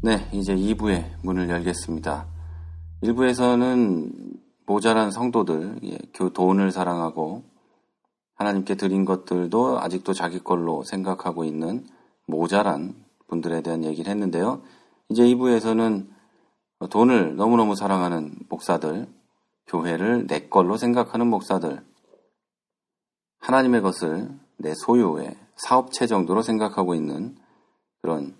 네, 이제 2부의 문을 열겠습니다. 1부에서는 모자란 성도들, 돈을 사랑하고 하나님께 드린 것들도 아직도 자기 걸로 생각하고 있는 모자란 분들에 대한 얘기를 했는데요. 이제 2부에서는 돈을 너무너무 사랑하는 목사들, 교회를 내 걸로 생각하는 목사들, 하나님의 것을 내 소유의 사업체 정도로 생각하고 있는 그런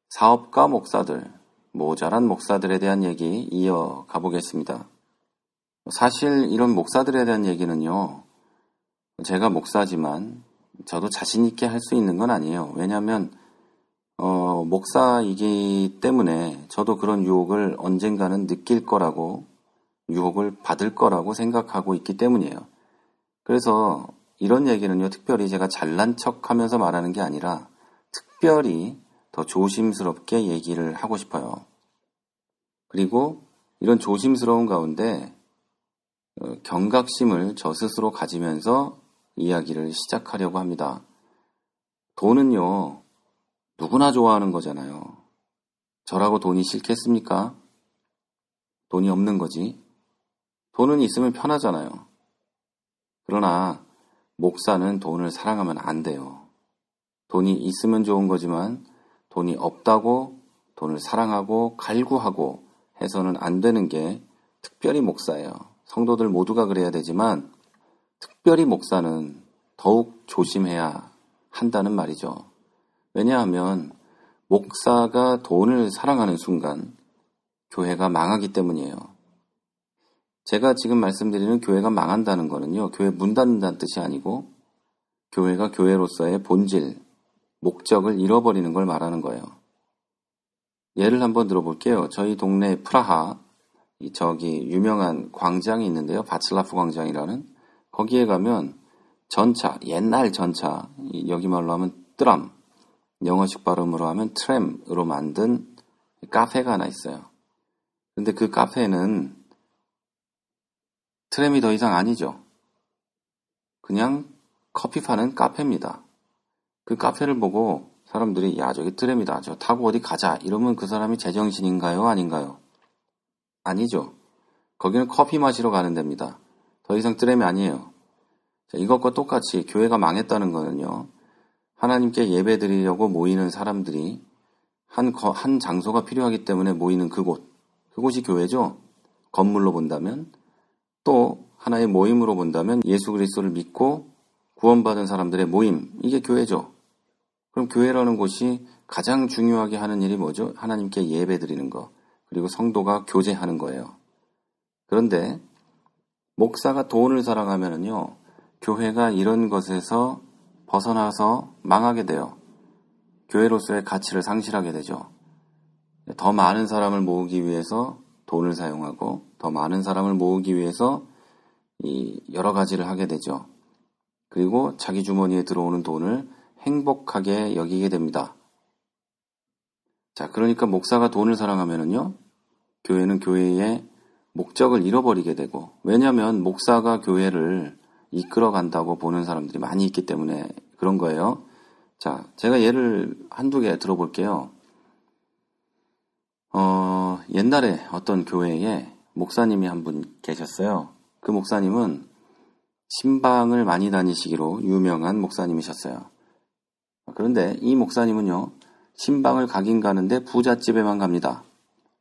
사업가 목사들, 모자란 목사들에 대한 얘기 이어가 보겠습니다. 사실 이런 목사들에 대한 얘기는요, 제가 목사지만 저도 자신 있게 할 수 있는 건 아니에요. 왜냐하면 목사이기 때문에 저도 그런 유혹을 언젠가는 느낄 거라고, 유혹을 받을 거라고 생각하고 있기 때문이에요. 그래서 이런 얘기는요, 특별히 제가 잘난 척하면서 말하는 게 아니라 특별히 더 조심스럽게 얘기를 하고 싶어요. 그리고 이런 조심스러운 가운데 경각심을 저 스스로 가지면서 이야기를 시작하려고 합니다. 돈은요, 누구나 좋아하는 거잖아요. 저라고 돈이 싫겠습니까? 돈이 없는 거지. 돈은 있으면 편하잖아요. 그러나 목사는 돈을 사랑하면 안 돼요. 돈이 있으면 좋은 거지만 돈이 없다고 돈을 사랑하고 갈구하고 해서는 안 되는 게 특별히 목사예요. 성도들 모두가 그래야 되지만 특별히 목사는 더욱 조심해야 한다는 말이죠. 왜냐하면 목사가 돈을 사랑하는 순간 교회가 망하기 때문이에요. 제가 지금 말씀드리는 교회가 망한다는 거는요, 교회 문 닫는다는 뜻이 아니고 교회가 교회로서의 본질, 목적을 잃어버리는 걸 말하는 거예요. 예를 한번 들어볼게요. 저희 동네 프라하, 저기 유명한 광장이 있는데요. 바츠라프 광장이라는. 거기에 가면 전차, 옛날 전차, 여기 말로 하면 트람, 영어식 발음으로 하면 트램으로 만든 카페가 하나 있어요. 근데 그 카페는 트램이 더 이상 아니죠. 그냥 커피 파는 카페입니다. 그 카페를 보고 사람들이 야, 저기 트램이다, 저 타고 어디 가자 이러면 그 사람이 제정신인가요? 아닌가요? 아니죠. 거기는 커피 마시러 가는 데입니다. 더 이상 트램이 아니에요. 자, 이것과 똑같이 교회가 망했다는 거는요, 하나님께 예배 드리려고 모이는 사람들이 한 장소가 필요하기 때문에 모이는 그곳이 교회죠. 건물로 본다면, 또 하나의 모임으로 본다면 예수 그리스도를 믿고 구원받은 사람들의 모임, 이게 교회죠. 그럼 교회라는 곳이 가장 중요하게 하는 일이 뭐죠? 하나님께 예배 드리는 거, 그리고 성도가 교제하는 거예요. 그런데 목사가 돈을 사랑하면은요, 교회가 이런 것에서 벗어나서 망하게 돼요. 교회로서의 가치를 상실하게 되죠. 더 많은 사람을 모으기 위해서 돈을 사용하고 더 많은 사람을 모으기 위해서 여러 가지를 하게 되죠. 그리고 자기 주머니에 들어오는 돈을 행복하게 여기게 됩니다. 자, 그러니까 목사가 돈을 사랑하면은요, 교회는 교회의 목적을 잃어버리게 되고, 왜냐하면 목사가 교회를 이끌어 간다고 보는 사람들이 많이 있기 때문에 그런 거예요. 자, 제가 예를 한두 개 들어볼게요. 옛날에 어떤 교회에 목사님이 한 분 계셨어요. 그 목사님은 신방을 많이 다니시기로 유명한 목사님이셨어요. 그런데 이 목사님은요, 신방을 가긴 가는데 부잣집에만 갑니다.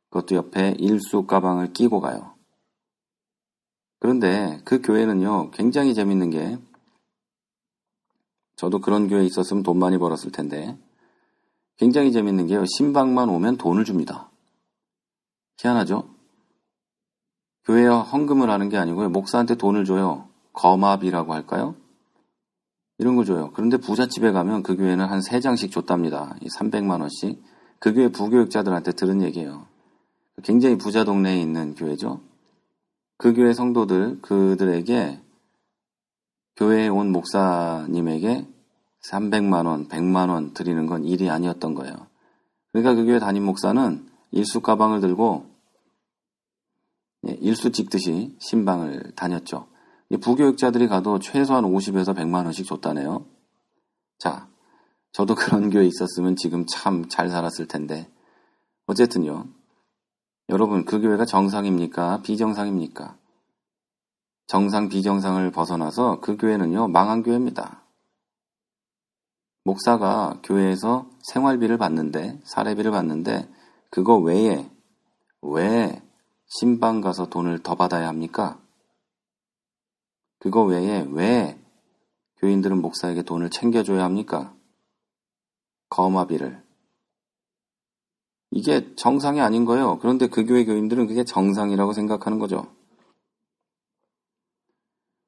그것도 옆에 일수 가방을 끼고 가요. 그런데 그 교회는요, 굉장히 재밌는 게, 저도 그런 교회에 있었으면 돈 많이 벌었을 텐데, 굉장히 재밌는 게요, 신방만 오면 돈을 줍니다. 희한하죠? 교회에 헌금을 하는 게 아니고요, 목사한테 돈을 줘요. 거마비라고 할까요? 이런 걸 줘요. 그런데 부잣집에 가면 그 교회는 한 3장씩 줬답니다. 300만 원씩. 그 교회 부교육자들한테 들은 얘기예요. 굉장히 부자 동네에 있는 교회죠. 그 교회 성도들, 그들에게 교회에 온 목사님에게 300만 원, 100만 원 드리는 건 일이 아니었던 거예요. 그러니까 그 교회 담임 목사는 일수 가방을 들고 일수 찍듯이 신방을 다녔죠. 부교육자들이 가도 최소한 50에서 100만 원씩 줬다네요. 자, 저도 그런 교회에 있었으면 지금 참 잘 살았을 텐데 어쨌든요. 여러분, 그 교회가 정상입니까? 비정상입니까? 정상, 비정상을 벗어나서 그 교회는요, 망한 교회입니다. 목사가 교회에서 생활비를 받는데, 사례비를 받는데, 그거 외에 왜 신방 가서 돈을 더 받아야 합니까? 그거 외에 왜 교인들은 목사에게 돈을 챙겨줘야 합니까? 거마비를. 이게 정상이 아닌 거예요. 그런데 그 교회 교인들은 그게 정상이라고 생각하는 거죠.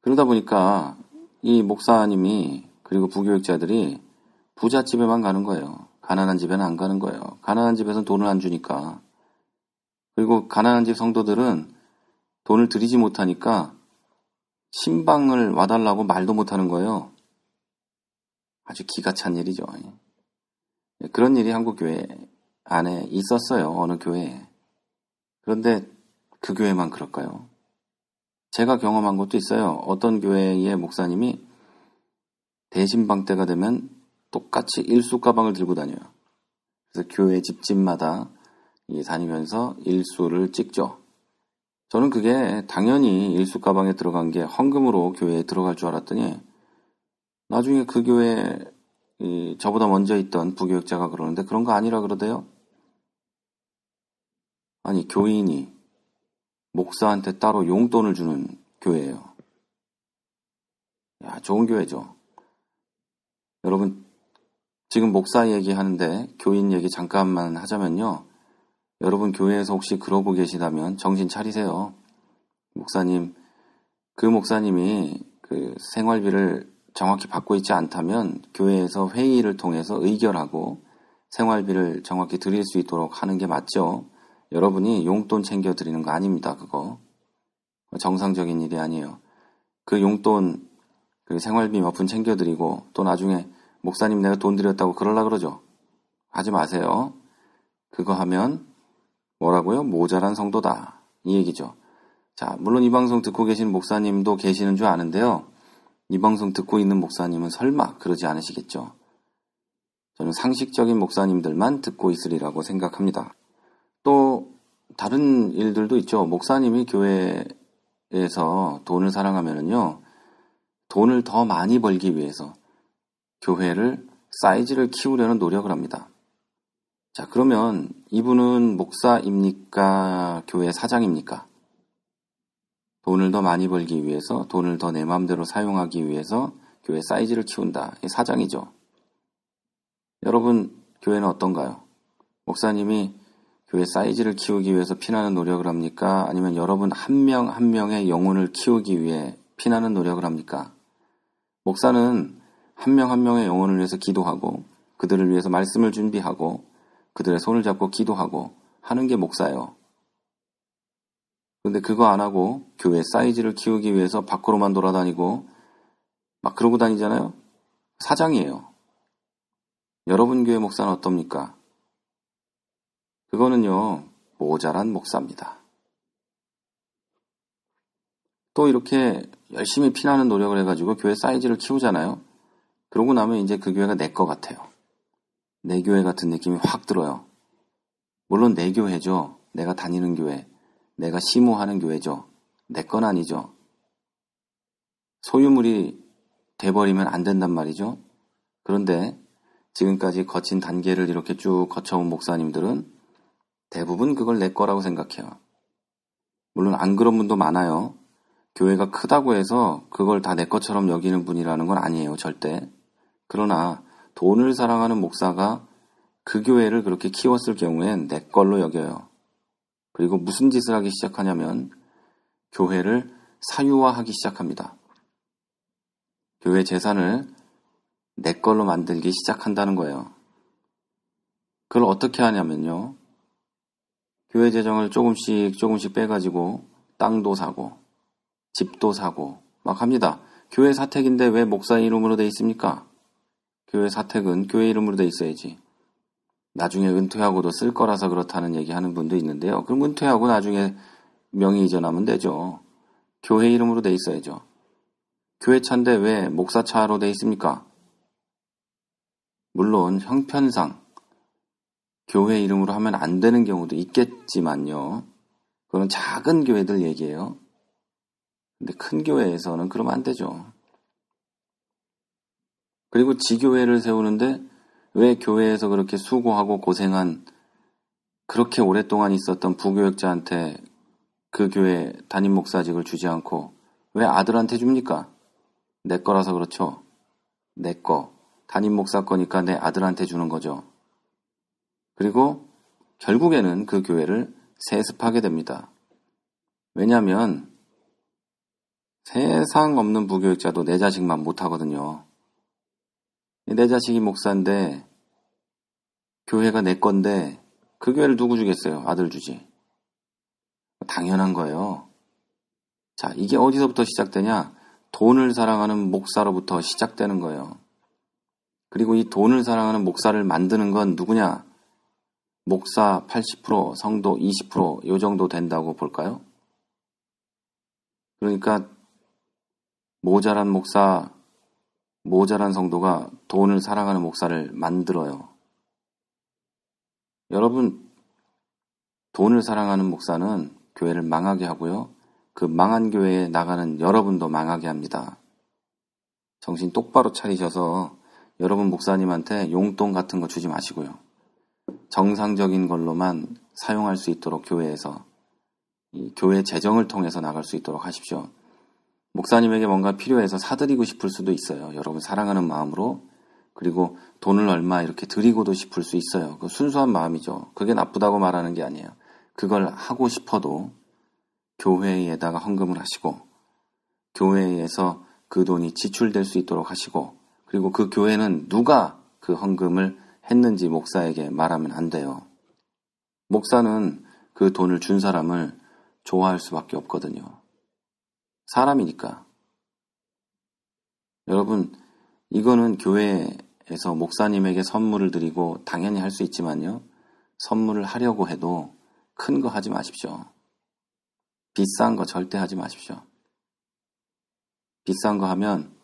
그러다 보니까 이 목사님이 그리고 부교육자들이 부잣집에만 가는 거예요. 가난한 집에는 안 가는 거예요. 가난한 집에서는 돈을 안 주니까. 그리고 가난한 집 성도들은 돈을 드리지 못하니까 신방을 와달라고 말도 못하는 거예요. 아주 기가 찬 일이죠. 그런 일이 한국 교회 안에 있었어요. 어느 교회에. 그런데 그 교회만 그럴까요? 제가 경험한 것도 있어요. 어떤 교회의 목사님이 대신방 때가 되면 똑같이 일수 가방을 들고 다녀요. 그래서 교회 집집마다 다니면서 일수를 찍죠. 저는 그게 당연히 일수 가방에 들어간 게 헌금으로 교회에 들어갈 줄 알았더니 나중에 그 교회에 저보다 먼저 있던 부교육자가 그러는데 그런 거 아니라 그러대요. 아니, 교인이 목사한테 따로 용돈을 주는 교회예요. 야, 좋은 교회죠. 여러분, 지금 목사 얘기하는데 교인 얘기 잠깐만 하자면요. 여러분 교회에서 혹시 그러고 계시다면 정신 차리세요. 목사님, 그 목사님이 그 생활비를 정확히 받고 있지 않다면 교회에서 회의를 통해서 의결하고 생활비를 정확히 드릴 수 있도록 하는 게 맞죠. 여러분이 용돈 챙겨 드리는 거 아닙니다. 그거 정상적인 일이 아니에요. 그 용돈 그 생활비 몇 푼 챙겨 드리고 또 나중에 목사님 내가 돈 드렸다고 그러려 그러죠. 하지 마세요. 그거 하면 뭐라고요? 모자란 성도다. 이 얘기죠. 자, 물론 이 방송 듣고 계신 목사님도 계시는 줄 아는데요. 이 방송 듣고 있는 목사님은 설마 그러지 않으시겠죠. 저는 상식적인 목사님들만 듣고 있으리라고 생각합니다. 또 다른 일들도 있죠. 목사님이 교회에서 돈을 사랑하면은요. 돈을 더 많이 벌기 위해서 교회를 사이즈를 키우려는 노력을 합니다. 자, 그러면 이분은 목사입니까? 교회 사장입니까? 돈을 더 많이 벌기 위해서, 돈을 더 내 마음대로 사용하기 위해서 교회 사이즈를 키운다. 이 사장이죠. 여러분, 교회는 어떤가요? 목사님이 교회 사이즈를 키우기 위해서 피나는 노력을 합니까? 아니면 여러분 한 명 한 명의 영혼을 키우기 위해 피나는 노력을 합니까? 목사는 한 명 한 명의 영혼을 위해서 기도하고 그들을 위해서 말씀을 준비하고 그들의 손을 잡고 기도하고 하는 게 목사예요. 근데 그거 안 하고 교회 사이즈를 키우기 위해서 밖으로만 돌아다니고 막 그러고 다니잖아요. 사장이에요. 여러분 교회 목사는 어떻습니까? 그거는요, 모자란 목사입니다. 또 이렇게 열심히 피나는 노력을 해가지고 교회 사이즈를 키우잖아요. 그러고 나면 이제 그 교회가 내 거 같아요. 내 교회 같은 느낌이 확 들어요. 물론 내 교회죠. 내가 다니는 교회. 내가 시무하는 교회죠. 내 건 아니죠. 소유물이 돼버리면 안 된단 말이죠. 그런데 지금까지 거친 단계를 이렇게 쭉 거쳐온 목사님들은 대부분 그걸 내 거라고 생각해요. 물론 안 그런 분도 많아요. 교회가 크다고 해서 그걸 다 내 것처럼 여기는 분이라는 건 아니에요. 절대. 그러나 돈을 사랑하는 목사가 그 교회를 그렇게 키웠을 경우엔 내 걸로 여겨요. 그리고 무슨 짓을 하기 시작하냐면 교회를 사유화하기 시작합니다. 교회 재산을 내 걸로 만들기 시작한다는 거예요. 그걸 어떻게 하냐면요. 교회 재정을 조금씩 빼가지고 땅도 사고 집도 사고 막 합니다. 교회 사택인데 왜 목사 이름으로 돼 있습니까? 교회 사택은 교회 이름으로 돼 있어야지. 나중에 은퇴하고도 쓸 거라서 그렇다는 얘기하는 분도 있는데요. 그럼 은퇴하고 나중에 명의 이전하면 되죠. 교회 이름으로 돼 있어야죠. 교회 차인데 왜 목사 차로 돼 있습니까? 물론 형편상 교회 이름으로 하면 안 되는 경우도 있겠지만요. 그건 작은 교회들 얘기예요. 근데 큰 교회에서는 그러면 안 되죠. 그리고 지교회를 세우는데 왜 교회에서 그렇게 수고하고 고생한 그렇게 오랫동안 있었던 부교역자한테 그 교회 담임 목사직을 주지 않고 왜 아들한테 줍니까? 내 거라서 그렇죠. 내 거. 담임 목사 거니까 내 아들한테 주는 거죠. 그리고 결국에는 그 교회를 세습하게 됩니다. 왜냐하면 세상 없는 부교육자도 내 자식만 못하거든요. 내 자식이 목사인데 교회가 내 건데 그 교회를 누구 주겠어요? 아들 주지. 당연한 거예요. 자, 이게 어디서부터 시작되냐? 돈을 사랑하는 목사로부터 시작되는 거예요. 그리고 이 돈을 사랑하는 목사를 만드는 건 누구냐? 목사 80%, 성도 20%, 요 정도 된다고 볼까요? 그러니까 모자란 목사, 모자란 성도가 돈을 사랑하는 목사를 만들어요. 여러분, 돈을 사랑하는 목사는 교회를 망하게 하고요. 그 망한 교회에 나가는 여러분도 망하게 합니다. 정신 똑바로 차리셔서 여러분 목사님한테 용돈 같은 거 주지 마시고요. 정상적인 걸로만 사용할 수 있도록 교회에서 이 교회 재정을 통해서 나갈 수 있도록 하십시오. 목사님에게 뭔가 필요해서 사드리고 싶을 수도 있어요. 여러분 사랑하는 마음으로. 그리고 돈을 얼마 이렇게 드리고도 싶을 수 있어요. 그 순수한 마음이죠. 그게 나쁘다고 말하는 게 아니에요. 그걸 하고 싶어도 교회에다가 헌금을 하시고 교회에서 그 돈이 지출될 수 있도록 하시고 그리고 그 교회는 누가 그 헌금을 했는지 목사에게 말하면 안 돼요. 목사는 그 돈을 준 사람을 좋아할 수밖에 없거든요. 사람이니까. 여러분, 이거는 교회에서 목사님에게 선물을 드리고 당연히 할 수 있지만요. 선물을 하려고 해도 큰 거 하지 마십시오. 비싼 거 절대 하지 마십시오. 비싼 거 하면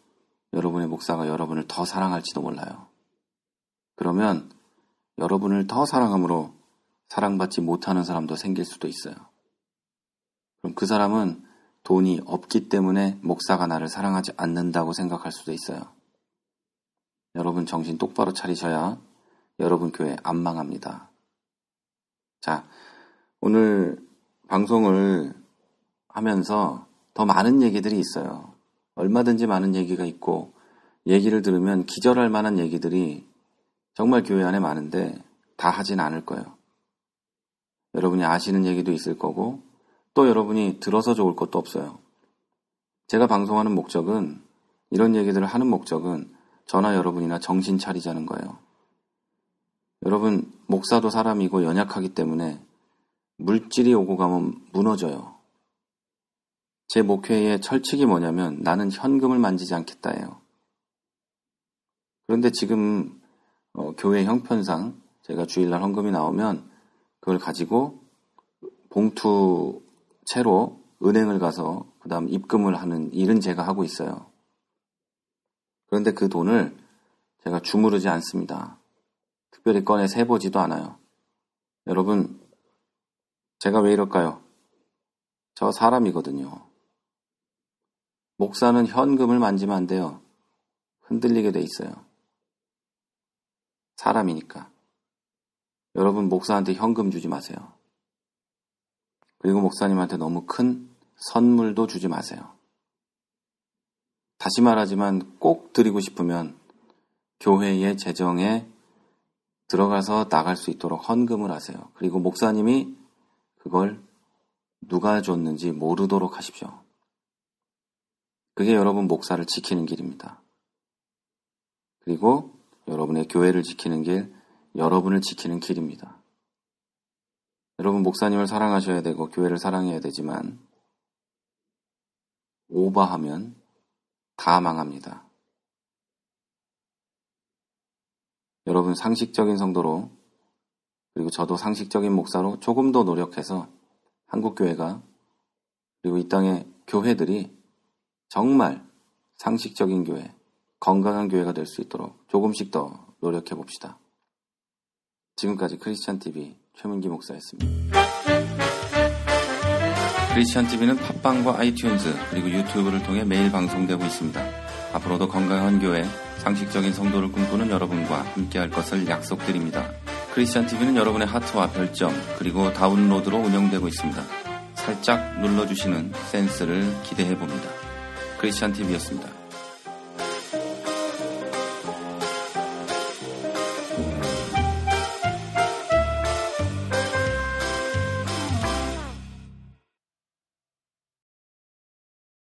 여러분의 목사가 여러분을 더 사랑할지도 몰라요. 그러면 여러분을 더 사랑함으로 사랑받지 못하는 사람도 생길 수도 있어요. 그럼 그 사람은 돈이 없기 때문에 목사가 나를 사랑하지 않는다고 생각할 수도 있어요. 여러분 정신 똑바로 차리셔야 여러분 교회 안 망합니다. 자, 오늘 방송을 하면서 더 많은 얘기들이 있어요. 얼마든지 많은 얘기가 있고 얘기를 들으면 기절할 만한 얘기들이 정말 교회 안에 많은데 다 하진 않을 거예요. 여러분이 아시는 얘기도 있을 거고 또 여러분이 들어서 좋을 것도 없어요. 제가 방송하는 목적은 이런 얘기들을 하는 목적은 저나 여러분이나 정신 차리자는 거예요. 여러분 목사도 사람이고 연약하기 때문에 물질이 오고 가면 무너져요. 제 목회의 철칙이 뭐냐면 나는 현금을 만지지 않겠다예요. 그런데 지금 교회 형편상 제가 주일날 헌금이 나오면 그걸 가지고 봉투채로 은행을 가서 그 다음 입금을 하는 일은 제가 하고 있어요. 그런데 그 돈을 제가 주무르지 않습니다. 특별히 꺼내 세보지도 않아요. 여러분, 제가 왜 이럴까요? 저 사람이거든요. 목사는 현금을 만지면 안 돼요. 흔들리게 돼 있어요. 사람이니까. 여러분 목사한테 현금 주지 마세요. 그리고 목사님한테 너무 큰 선물도 주지 마세요. 다시 말하지만 꼭 드리고 싶으면 교회의 재정에 들어가서 나갈 수 있도록 헌금을 하세요. 그리고 목사님이 그걸 누가 줬는지 모르도록 하십시오. 그게 여러분 목사를 지키는 길입니다. 그리고 여러분의 교회를 지키는 길, 여러분을 지키는 길입니다. 여러분 목사님을 사랑하셔야 되고 교회를 사랑해야 되지만 오버하면 다 망합니다. 여러분 상식적인 성도로 그리고 저도 상식적인 목사로 조금 더 노력해서 한국교회가 그리고 이 땅의 교회들이 정말 상식적인 교회, 건강한 교회가 될 수 있도록 조금씩 더 노력해 봅시다. 지금까지 크리스찬TV 최문기 목사였습니다. 크리스찬TV는 팟빵과 아이튠즈 그리고 유튜브를 통해 매일 방송되고 있습니다. 앞으로도 건강한 교회, 상식적인 성도를 꿈꾸는 여러분과 함께할 것을 약속드립니다. 크리스찬TV는 여러분의 하트와 별점 그리고 다운로드로 운영되고 있습니다. 살짝 눌러주시는 센스를 기대해봅니다. 크리스찬TV였습니다.